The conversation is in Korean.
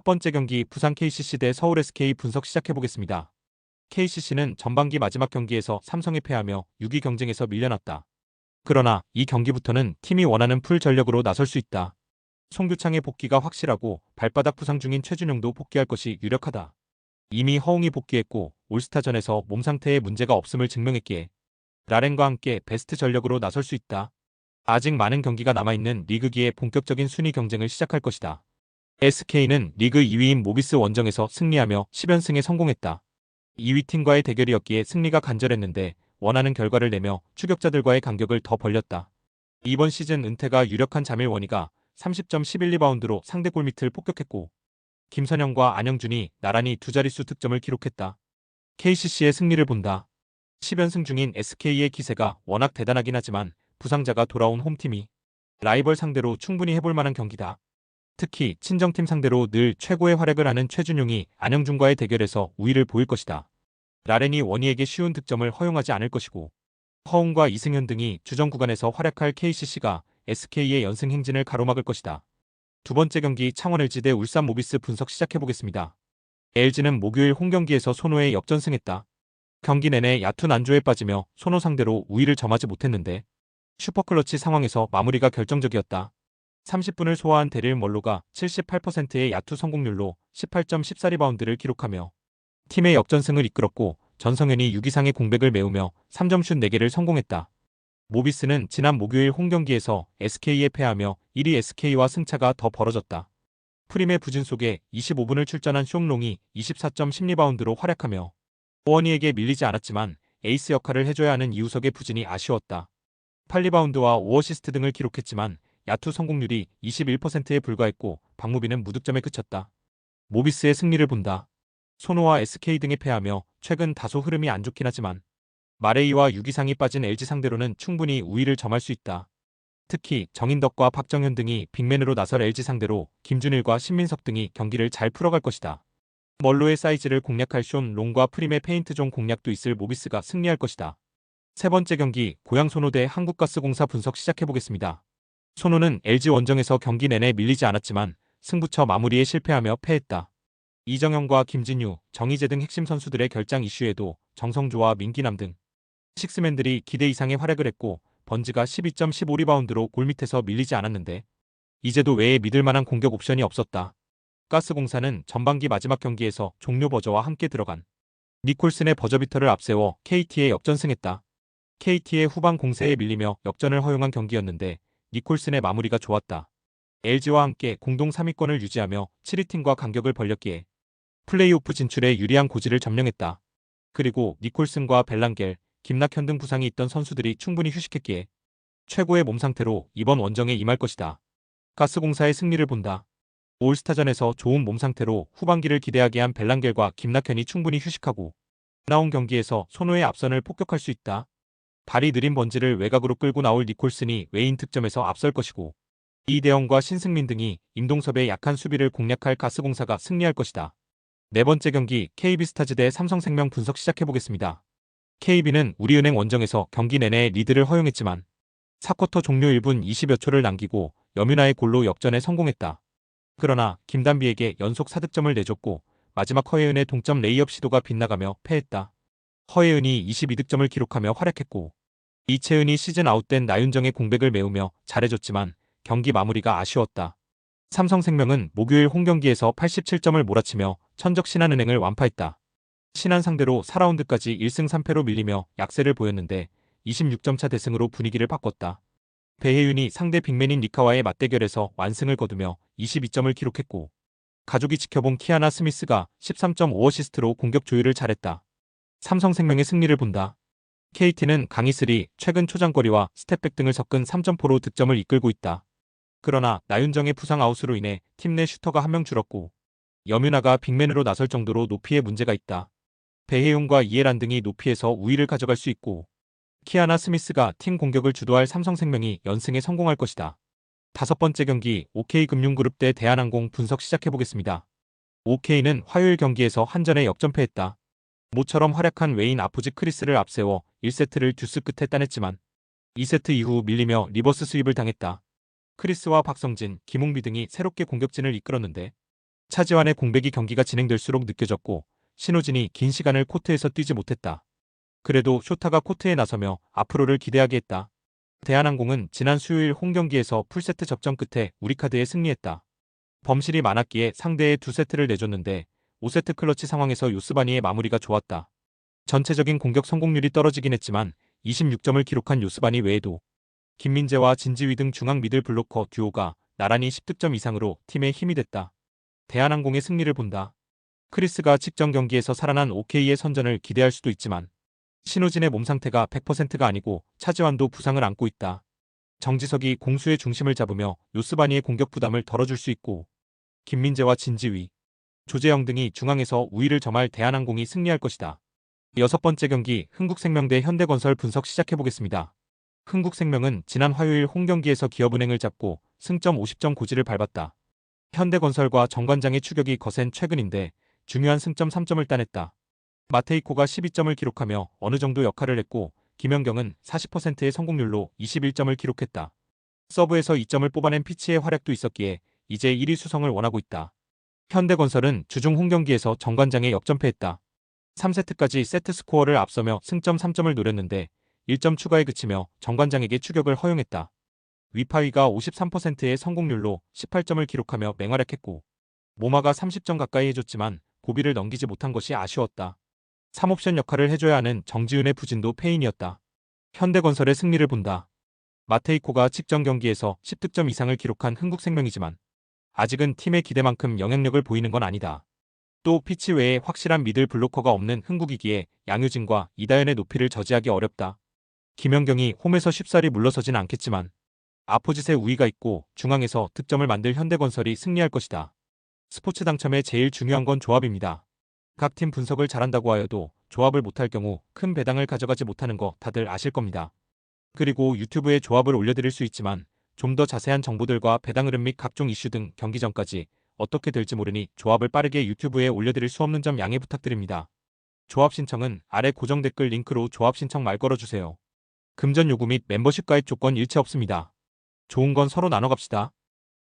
번째 경기 부산 KCC 대 서울 SK 분석 시작해보겠습니다. KCC는 전반기 마지막 경기에서 삼성에 패하며 6위 경쟁에서 밀려났다. 그러나 이 경기부터는 팀이 원하는 풀 전력으로 나설 수 있다. 송규창의 복귀가 확실하고 발바닥 부상 중인 최준용도 복귀할 것이 유력하다. 이미 허웅이 복귀했고 올스타전에서 몸 상태에 문제가 없음을 증명했기에 라렌과 함께 베스트 전력으로 나설 수 있다. 아직 많은 경기가 남아있는 리그기에 본격적인 순위 경쟁을 시작할 것이다. SK는 리그 2위인 모비스 원정에서 승리하며 10연승에 성공했다. 2위 팀과의 대결이었기에 승리가 간절했는데 원하는 결과를 내며 추격자들과의 간격을 더 벌렸다. 이번 시즌 은퇴가 유력한 자밀원이가 30점 11리바운드로 상대 골밑을 폭격했고 김선영과 안영준이 나란히 두 자릿수 득점을 기록했다. KCC의 승리를 본다. 10연승 중인 SK의 기세가 워낙 대단하긴 하지만 부상자가 돌아온 홈팀이 라이벌 상대로 충분히 해볼 만한 경기다. 특히 친정팀 상대로 늘 최고의 활약을 하는 최준용이 안영준과의 대결에서 우위를 보일 것이다. 라렌이 원희에게 쉬운 득점을 허용하지 않을 것이고 허웅과 이승현 등이 주전 구간에서 활약할 KCC가 SK의 연승 행진을 가로막을 것이다. 두 번째 경기 창원 LG 대 울산 모비스 분석 시작해보겠습니다. LG는 목요일 홈경기에서 손호에 역전승했다. 경기 내내 얕은 안조에 빠지며 손호 상대로 우위를 점하지 못했는데 슈퍼클러치 상황에서 마무리가 결정적이었다. 30분을 소화한 데릴 멀로가 78%의 야투 성공률로 18점 14리바운드를 기록하며 팀의 역전승을 이끌었고 전성현이 6 이상의 공백을 메우며 3점슛 4개를 성공했다. 모비스는 지난 목요일 홈경기에서 SK에 패하며 1위 SK와 승차가 더 벌어졌다. 프림의 부진 속에 25분을 출전한 숑롱이 24점 10리바운드로 활약하며 오원희에게 밀리지 않았지만 에이스 역할을 해줘야 하는 이우석의 부진이 아쉬웠다. 8리바운드와 5어시스트 등을 기록했지만 야투 성공률이 21%에 불과했고 박무빈은 무득점에 그쳤다. 모비스의 승리를 본다. 손호와 SK 등에 패하며 최근 다소 흐름이 안 좋긴 하지만 마레이와 6 이상이 빠진 LG 상대로는 충분히 우위를 점할 수 있다. 특히 정인덕과 박정현 등이 빅맨으로 나설 LG 상대로 김준일과 신민석 등이 경기를 잘 풀어갈 것이다. 멀로의 사이즈를 공략할 숀 롱과 프림의 페인트존 공략도 있을 모비스가 승리할 것이다. 세 번째 경기 고양 손호 대 한국가스공사 분석 시작해보겠습니다. 손호는 LG 원정에서 경기 내내 밀리지 않았지만 승부처 마무리에 실패하며 패했다. 이정현과 김진유, 정희재 등 핵심 선수들의 결장 이슈에도 정성조와 민기남 등 식스맨들이 기대 이상의 활약을 했고 번즈가 12점 15리바운드로 골밑에서 밀리지 않았는데 이제도 외에 믿을 만한 공격 옵션이 없었다. 가스공사는 전반기 마지막 경기에서 종료 버저와 함께 들어간 니콜슨의 버저비터를 앞세워 KT에 역전승했다. KT의 후반 공세에 밀리며 역전을 허용한 경기였는데 니콜슨의 마무리가 좋았다. LG와 함께 공동 3위권을 유지하며 7위 팀과 간격을 벌렸기에 플레이오프 진출에 유리한 고지를 점령했다. 그리고 니콜슨과 벨랑겔, 김낙현 등 부상이 있던 선수들이 충분히 휴식했기에 최고의 몸 상태로 이번 원정에 임할 것이다. 가스공사의 승리를 본다. 올스타전에서 좋은 몸 상태로 후반기를 기대하게 한 벨랑겔과 김낙현이 충분히 휴식하고 나온 경기에서 손호의 앞선을 폭격할 수 있다. 발이 느린 번지를 외곽으로 끌고 나올 니콜슨이 외인 득점에서 앞설 것이고 이대영과 신승민 등이 임동섭의 약한 수비를 공략할 가스공사가 승리할 것이다. 네 번째 경기 KB스타즈 대 삼성생명 분석 시작해보겠습니다. KB는 우리은행 원정에서 경기 내내 리드를 허용했지만 4쿼터 종료 1분 20여 초를 남기고 여민아의 골로 역전에 성공했다. 그러나 김단비에게 연속 4득점을 내줬고 마지막 허예은의 동점 레이업 시도가 빗나가며 패했다. 허예은이 22득점을 기록하며 활약했고 이채은이 시즌 아웃된 나윤정의 공백을 메우며 잘해줬지만 경기 마무리가 아쉬웠다. 삼성생명은 목요일 홈경기에서 87점을 몰아치며 천적 신한은행을 완파했다. 신한 상대로 4라운드까지 1승 3패로 밀리며 약세를 보였는데 26점 차 대승으로 분위기를 바꿨다. 배혜윤이 상대 빅맨인 리카와의 맞대결에서 완승을 거두며 22점을 기록했고 가족이 지켜본 키아나 스미스가 13.5어시스트로 공격 조율을 잘했다. 삼성생명의 승리를 본다. KT는 강희슬이 최근 초장거리와 스텝백 등을 섞은 3점포로 득점을 이끌고 있다. 그러나 나윤정의 부상 아웃으로 인해 팀 내 슈터가 한 명 줄었고 여민아가 빅맨으로 나설 정도로 높이에 문제가 있다. 배혜용과 이해란 등이 높이에서 우위를 가져갈 수 있고 키아나 스미스가 팀 공격을 주도할 삼성생명이 연승에 성공할 것이다. 다섯 번째 경기 OK금융그룹 대 대한항공 분석 시작해보겠습니다. OK는 화요일 경기에서 한전에 역전패했다. 모처럼 활약한 웨인 아포지 크리스를 앞세워 1세트를 듀스 끝에 따냈지만 2세트 이후 밀리며 리버스 스윕을 당했다. 크리스와 박성진, 김웅비 등이 새롭게 공격진을 이끌었는데 차지환의 공백이 경기가 진행될수록 느껴졌고 신호진이 긴 시간을 코트에서 뛰지 못했다. 그래도 쇼타가 코트에 나서며 앞으로를 기대하게 했다. 대한항공은 지난 수요일 홈경기에서 풀세트 접전 끝에 우리카드에 승리했다. 범실이 많았기에 상대에 2세트를 내줬는데 5세트 클러치 상황에서 요스바니의 마무리가 좋았다. 전체적인 공격 성공률이 떨어지긴 했지만 26점을 기록한 요스바니 외에도 김민재와 진지휘 등 중앙 미들 블로커 듀오가 나란히 10득점 이상으로 팀의 힘이 됐다. 대한항공의 승리를 본다. 크리스가 직전 경기에서 살아난 OK의 선전을 기대할 수도 있지만 신호진의 몸 상태가 100%가 아니고 차지환도 부상을 안고 있다. 정지석이 공수의 중심을 잡으며 요스바니의 공격 부담을 덜어줄 수 있고 김민재와 진지휘, 조재영 등이 중앙에서 우위를 점할 대한항공이 승리할 것이다. 6번째 경기 흥국생명 대 현대건설 분석 시작해보겠습니다. 흥국생명은 지난 화요일 홈경기에서 기업은행을 잡고 승점 50점 고지를 밟았다. 현대건설과 정관장의 추격이 거센 최근인데 중요한 승점 3점을 따냈다. 마테이코가 12점을 기록하며 어느 정도 역할을 했고 김연경은 40%의 성공률로 21점을 기록했다. 서브에서 2점을 뽑아낸 피치의 활약도 있었기에 이제 1위 수성을 원하고 있다. 현대건설은 주중 홈경기에서 정관장에 역전패했다. 3세트까지 세트 스코어를 앞서며 승점 3점을 노렸는데 1점 추가에 그치며 정관장에게 추격을 허용했다. 위파이가 53%의 성공률로 18점을 기록하며 맹활약했고 모마가 30점 가까이 해줬지만 고비를 넘기지 못한 것이 아쉬웠다. 3옵션 역할을 해줘야 하는 정지훈의 부진도 패인이었다. 현대건설의 승리를 본다. 마테이코가 직전 경기에서 10득점 이상을 기록한 흥국생명이지만 아직은 팀의 기대만큼 영향력을 보이는 건 아니다. 또 피치 외에 확실한 미들 블로커가 없는 흥국이기에 양효진과 이다현의 높이를 저지하기 어렵다. 김연경이 홈에서 쉽사리 물러서진 않겠지만 아포짓의 우위가 있고 중앙에서 득점을 만들 현대건설이 승리할 것이다. 스포츠 당첨에 제일 중요한 건 조합입니다. 각 팀 분석을 잘한다고 하여도 조합을 못할 경우 큰 배당을 가져가지 못하는 거 다들 아실 겁니다. 그리고 유튜브에 조합을 올려드릴 수 있지만 좀 더 자세한 정보들과 배당 흐름 및 각종 이슈 등 경기 전까지 어떻게 될지 모르니 조합을 빠르게 유튜브에 올려드릴 수 없는 점 양해 부탁드립니다. 조합 신청은 아래 고정 댓글 링크로 조합 신청 말 걸어주세요. 금전 요구 및 멤버십 가입 조건 일체 없습니다. 좋은 건 서로 나눠 갑시다.